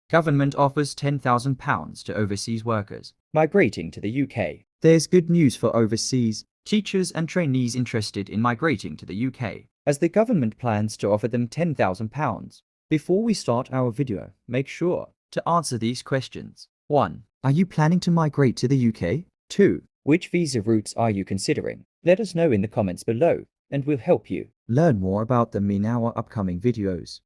Government offers £10,000 to overseas workers migrating to the UK. There's good news for overseas teachers and trainees interested in migrating to the UK, as the government plans to offer them £10,000. Before we start our video, make sure to answer these questions. 1. Are you planning to migrate to the UK? 2. Which visa routes are you considering? Let us know in the comments below, and we'll help you learn more about them in our upcoming videos.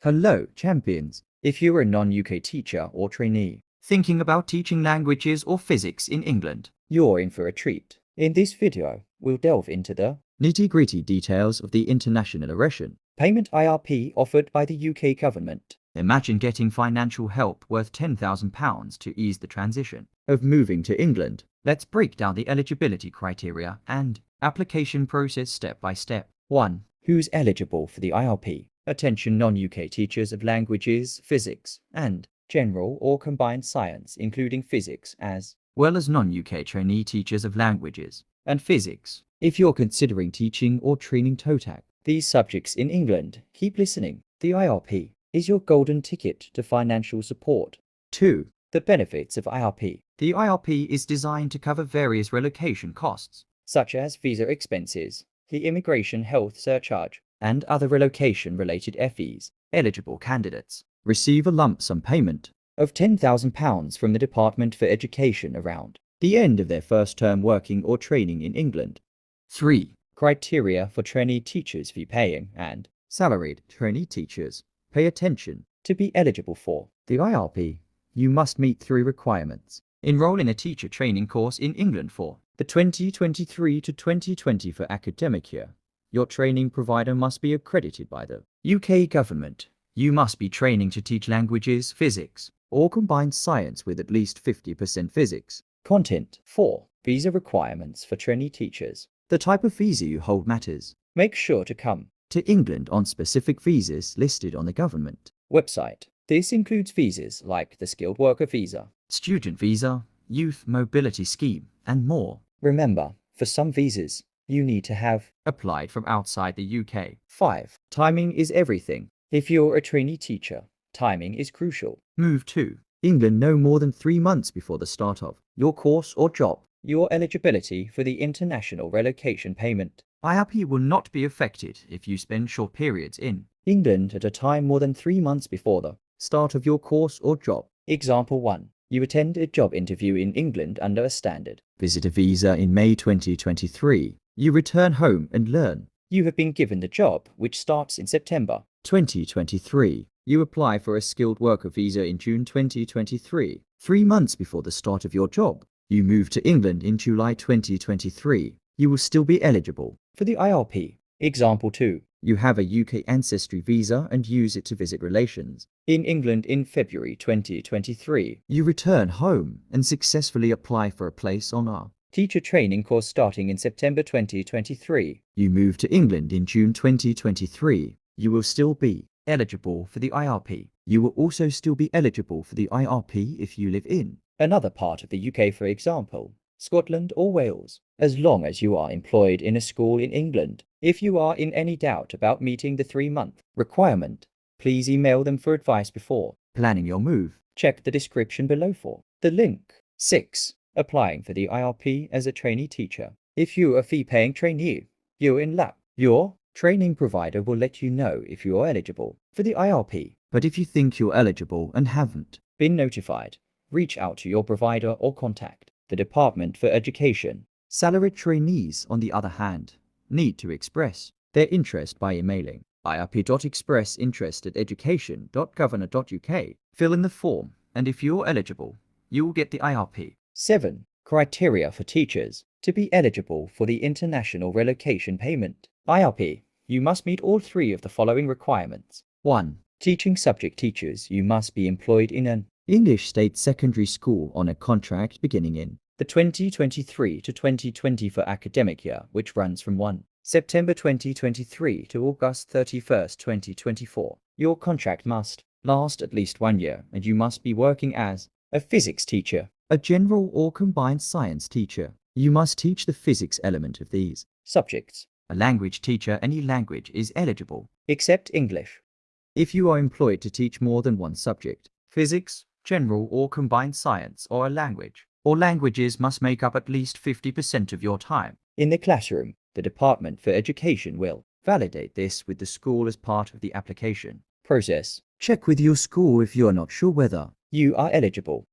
Hello, champions! If you're a non-UK teacher or trainee thinking about teaching languages or physics in England, you're in for a treat. In this video, we'll delve into the nitty-gritty details of the International Relocation Payment IRP offered by the UK government. Imagine getting financial help worth £10,000 to ease the transition of moving to England. Let's break down the eligibility criteria and application process step by step. 1. Who's eligible for the IRP? Attention non-UK teachers of languages, physics, and general or combined science, including physics, as well as non-UK trainee teachers of languages and physics. If you're considering teaching or training TOTAC these subjects in England, keep listening. The IRP is your golden ticket to financial support. 2. The benefits of IRP. The IRP is designed to cover various relocation costs, such as visa expenses, the immigration health surcharge, and other relocation-related fees. Eligible candidates receive a lump sum payment of £10,000 from the Department for Education around the end of their first term working or training in England. 3. Criteria for trainee teachers fee paying and salaried trainee teachers. Pay attention. To be eligible for the IRP, you must meet 3 requirements. Enroll in a teacher training course in England for the 2023 to 2024 academic year. Your training provider must be accredited by the UK government. You must be training to teach languages, physics, or combined science with at least 50% physics content. 4. Visa requirements for trainee teachers. The type of visa you hold matters. Make sure to come to England on specific visas listed on the government website. This includes visas like the skilled worker visa, student visa, youth mobility scheme, and more. Remember, for some visas, you need to have applied from outside the UK. 5. Timing is everything. If you're a trainee teacher, timing is crucial. Move to England no more than 3 months before the start of your course or job. Your eligibility for the International Relocation Payment IRP will not be affected if you spend short periods in England at a time more than 3 months before the start of your course or job. Example 1. You attend a job interview in England under a standard visitor visa in May 2023. You return home and learn you have been given the job, which starts in September 2023. You apply for a skilled worker visa in June 2023. 3 months before the start of your job, you move to England in July 2023. You will still be eligible for the IRP. Example 2. You have a UK ancestry visa and use it to visit relations in England in February 2023. You return home and successfully apply for a place on a teacher training course starting in September 2023. You move to England in June 2023. You will still be eligible for the IRP. You will also still be eligible for the IRP if you live in another part of the UK, for example, Scotland or Wales, as long as you are employed in a school in England. If you are in any doubt about meeting the 3-month requirement, please email them for advice before planning your move. Check the description below for the link. 6. Applying for the IRP as a trainee teacher. If you're a fee-paying trainee, you're in luck. Your training provider will let you know if you are eligible for the IRP. But if you think you're eligible and haven't been notified, reach out to your provider or contact the Department for Education. Salaried trainees, on the other hand, need to express their interest by emailing irp.expressinterest@education.governor.uk. Fill in the form, and if you're eligible, you will get the IRP. 7. Criteria for teachers. To be eligible for the International Relocation Payment IRP, you must meet all 3 of the following requirements. 1. Teaching subject teachers. You must be employed in an English state secondary school on a contract beginning in the 2023 to 2024 academic year, which runs from 1 September 2023 to August 31st, 2024. Your contract must last at least 1 year, and you must be working as a physics teacher, a general or combined science teacher. You must teach the physics element of these subjects A language teacher, any language, is eligible, except English. If you are employed to teach more than one subject, physics, general or combined science, or a language, or languages must make up at least 50% of your time in the classroom. The Department for Education will validate this with the school as part of the application process. Check with your school if you are not sure whether you are eligible.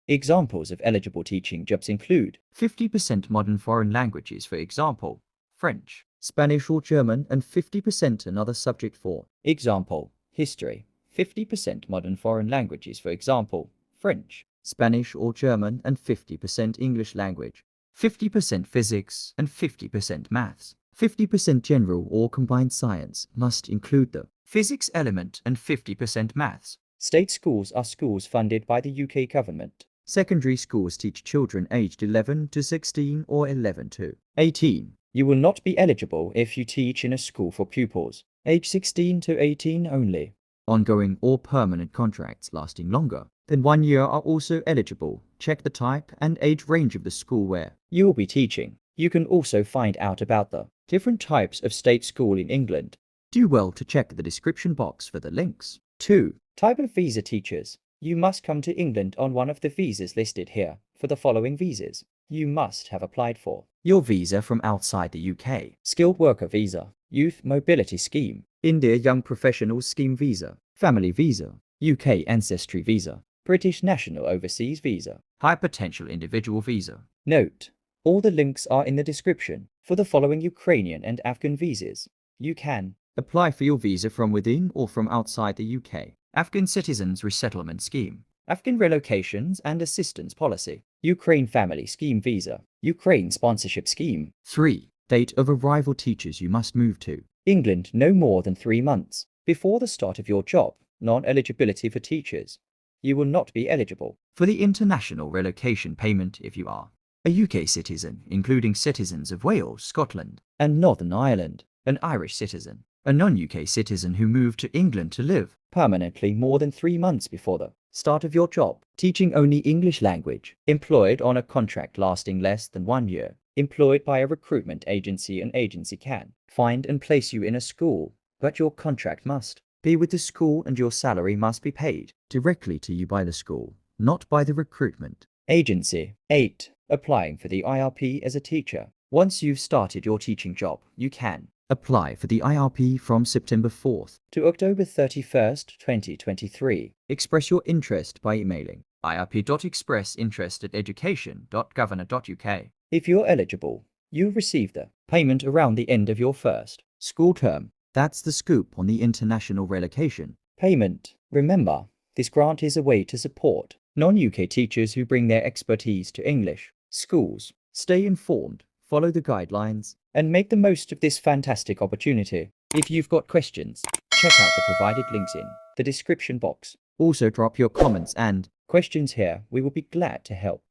Examples of eligible teaching jobs include 50% modern foreign languages, for example, French, Spanish or German, and 50% another subject, for example, history. 50% modern foreign languages, for example, French, Spanish or German, and 50% English language. 50% physics and 50% maths. 50% general or combined science must include the physics element and 50% maths. State schools are schools funded by the UK government. Secondary schools teach children aged 11 to 16 or 11 to 18. You will not be eligible if you teach in a school for pupils aged 16 to 18 only. Ongoing or permanent contracts lasting longer than 1 year are also eligible. Check the type and age range of the school where you will be teaching. You can also find out about the different types of state school in England. Do well to check the description box for the links. 2. Type of visa teachers. You must come to England on one of the visas listed here. For the following visas, you must have applied for your visa from outside the UK. Skilled worker visa, youth mobility scheme, India Young Professionals Scheme visa, family visa, UK ancestry visa, British national overseas visa, high potential individual visa. Note: all the links are in the description. For the following Ukrainian and Afghan visas, you can apply for your visa from within or from outside the UK. Afghan Citizens Resettlement Scheme, Afghan Relocations and Assistance Policy, Ukraine Family Scheme Visa, Ukraine Sponsorship Scheme. 3. Date of arrival teachers. You must move to England no more than 3 months before the start of your job. Non-eligibility for teachers. You will not be eligible for the International Relocation Payment if you are a UK citizen, including citizens of Wales, Scotland, and Northern Ireland, an Irish citizen, a non-UK citizen who moved to England to live permanently more than 3 months before the start of your job, teaching only English language, employed on a contract lasting less than 1 year, employed by a recruitment agency. An agency can find and place you in a school, but your contract must be with the school and your salary must be paid directly to you by the school, not by the recruitment agency. 8. Applying for the IRP as a teacher. Once you've started your teaching job, you can apply for the IRP from September 4th to October 31st, 2023. Express your interest by emailing irp.expressinterest@education.governor.uk. If you're eligible, you'll receive the payment around the end of your first school term. That's the scoop on the International Relocation Payment. Remember, this grant is a way to support non-UK teachers who bring their expertise to English schools. Stay informed, follow the guidelines, and make the most of this fantastic opportunity. If you've got questions, check out the provided links in the description box. Also drop your comments and questions here. We will be glad to help.